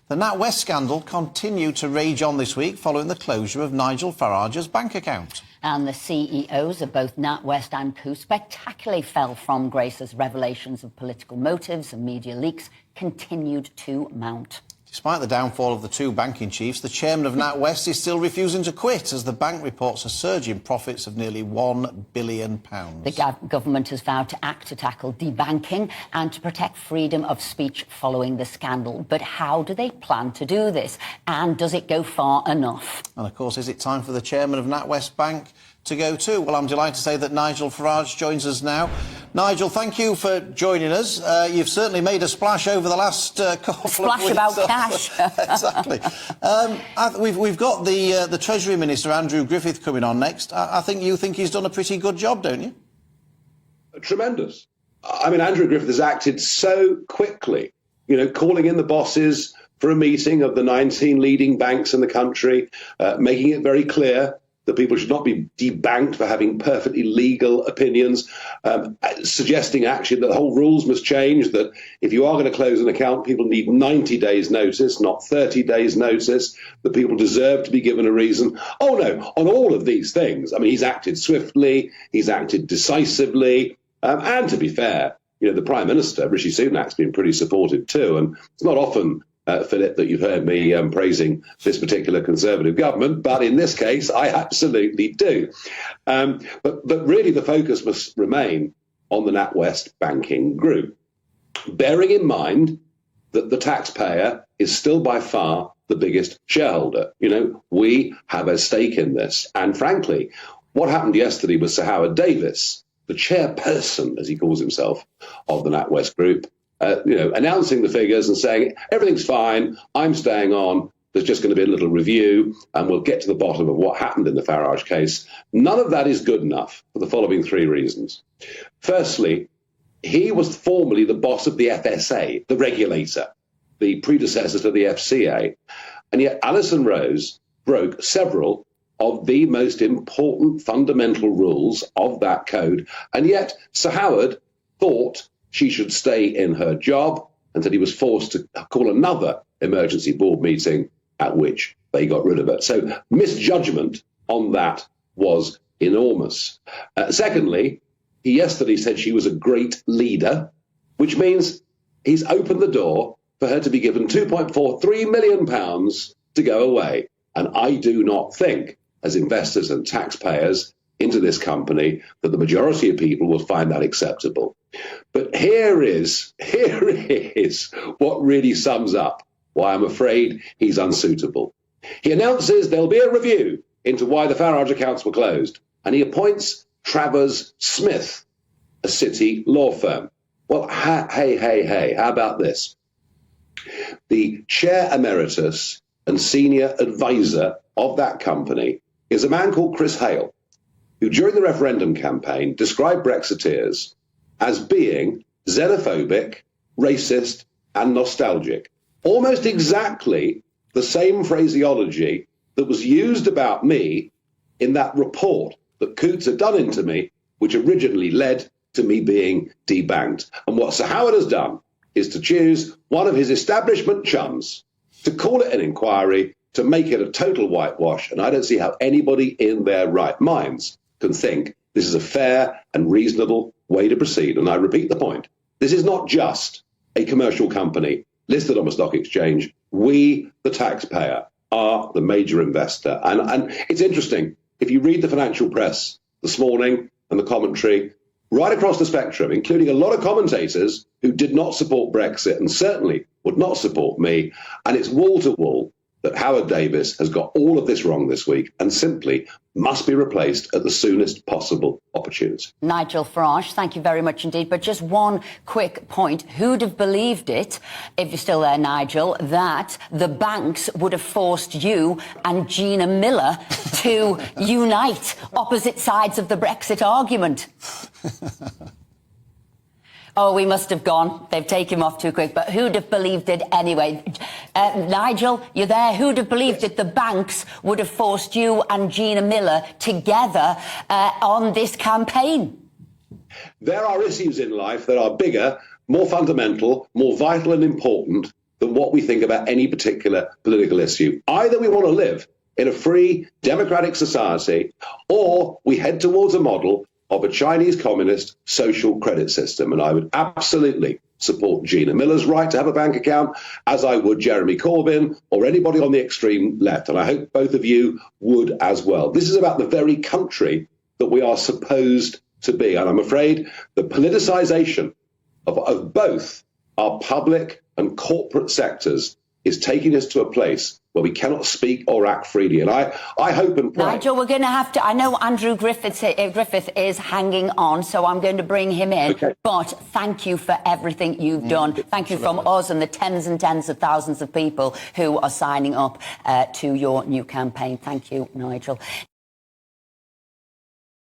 The NatWest scandal continued to rage on this week following the closure of Nigel Farage's bank account. And the CEOs of both NatWest and Coup spectacularly fell from grace as revelations of political motives and media leaks continued to mount. Despite the downfall of the two banking chiefs, the chairman of NatWest is still refusing to quit as the bank reports a surge in profits of nearly £1 billion. The government has vowed to act to tackle debanking and to protect freedom of speech following the scandal. But how do they plan to do this? And does it go far enough? And, of course, is it time for the chairman of NatWest Bank to go too? Well, I'm delighted to say that Nigel Farage joins us now. Nigel, thank you for joining us. You've certainly made a splash over the last couple of splash weeks. About cash. Exactly. We've got the Treasury Minister, Andrew Griffith, coming on next. I think you think he's done a pretty good job, don't you? Tremendous. I mean, Andrew Griffith has acted so quickly, calling in the bosses for a meeting of the 19 leading banks in the country, making it very clear that people should not be debanked for having perfectly legal opinions, suggesting actually that the whole rules must change, that if you are going to close an account, people need 90 days notice, not 30 days notice, that people deserve to be given a reason. Oh, no, on all of these things, I mean, he's acted swiftly, he's acted decisively, and to be fair, the Prime Minister, Rishi Sunak's been pretty supportive too, and it's not often Philip, that you've heard me praising this particular Conservative government, but in this case, I absolutely do. But really, the focus must remain on the NatWest banking group, bearing in mind that the taxpayer is still by far the biggest shareholder. We have a stake in this. And frankly, what happened yesterday with Sir Howard Davis, the chairperson, as he calls himself, of the NatWest group, announcing the figures and saying, everything's fine, I'm staying on, there's just going to be a little review and we'll get to the bottom of what happened in the Farage case. None of that is good enough for the following three reasons. Firstly, he was formerly the boss of the FSA, the regulator, the predecessor to the FCA. And yet Alison Rose broke several of the most important fundamental rules of that code. And yet Sir Howard thought she should stay in her job until he was forced to call another emergency board meeting at which they got rid of it. So misjudgment on that was enormous. Secondly, he yesterday said she was a great leader, which means he's opened the door for her to be given £2.43 million to go away. And I do not think, as investors and taxpayers into this company, that the majority of people will find that acceptable. But here is what really sums up why I'm afraid he's unsuitable. He announces there'll be a review into why the Farage accounts were closed, and he appoints Travers Smith, a city law firm. Well, hey, how about this? The chair emeritus and senior advisor of that company is a man called Chris Hale, who during the referendum campaign described Brexiteers as being xenophobic, racist and nostalgic. Almost exactly the same phraseology that was used about me in that report that Coots had done into me, which originally led to me being debanked. And what Sir Howard has done is to choose one of his establishment chums to call it an inquiry, to make it a total whitewash. And I don't see how anybody in their right minds can think this is a fair and reasonable way to proceed. And I repeat the point. This is not just a commercial company listed on a stock exchange. We, the taxpayer, are the major investor. And it's interesting, if you read the financial press this morning and the commentary right across the spectrum, including a lot of commentators who did not support Brexit and certainly would not support me, and it's wall to wall that Howard Davis has got all of this wrong this week and simply must be replaced at the soonest possible opportunity. Nigel Farage, thank you very much indeed. But just one quick point. Who'd have believed it, if you're still there, Nigel, that the banks would have forced you and Gina Miller to unite opposite sides of the Brexit argument? Oh, we must have gone. They've taken him off too quick. But who'd have believed it anyway? Nigel, you're there. Who'd have believed it? The banks would have forced you and Gina Miller together on this campaign. There are issues in life that are bigger, more fundamental, more vital and important than what we think about any particular political issue. Either we want to live in a free, democratic society, or we head towards a model of a Chinese communist social credit system. And I would absolutely support Gina Miller's right to have a bank account, as I would Jeremy Corbyn or anybody on the extreme left. And I hope both of you would as well. This is about the very country that we are supposed to be. And I'm afraid the politicization of both our public and corporate sectors is taking us to a place where we cannot speak or act freely. And I hope and pray. Nigel, we're going to have to... I know Andrew Griffith is hanging on, so I'm going to bring him in. Okay. But thank you for everything you've done. Thank you from us and the tens and tens of thousands of people who are signing up to your new campaign. Thank you, Nigel.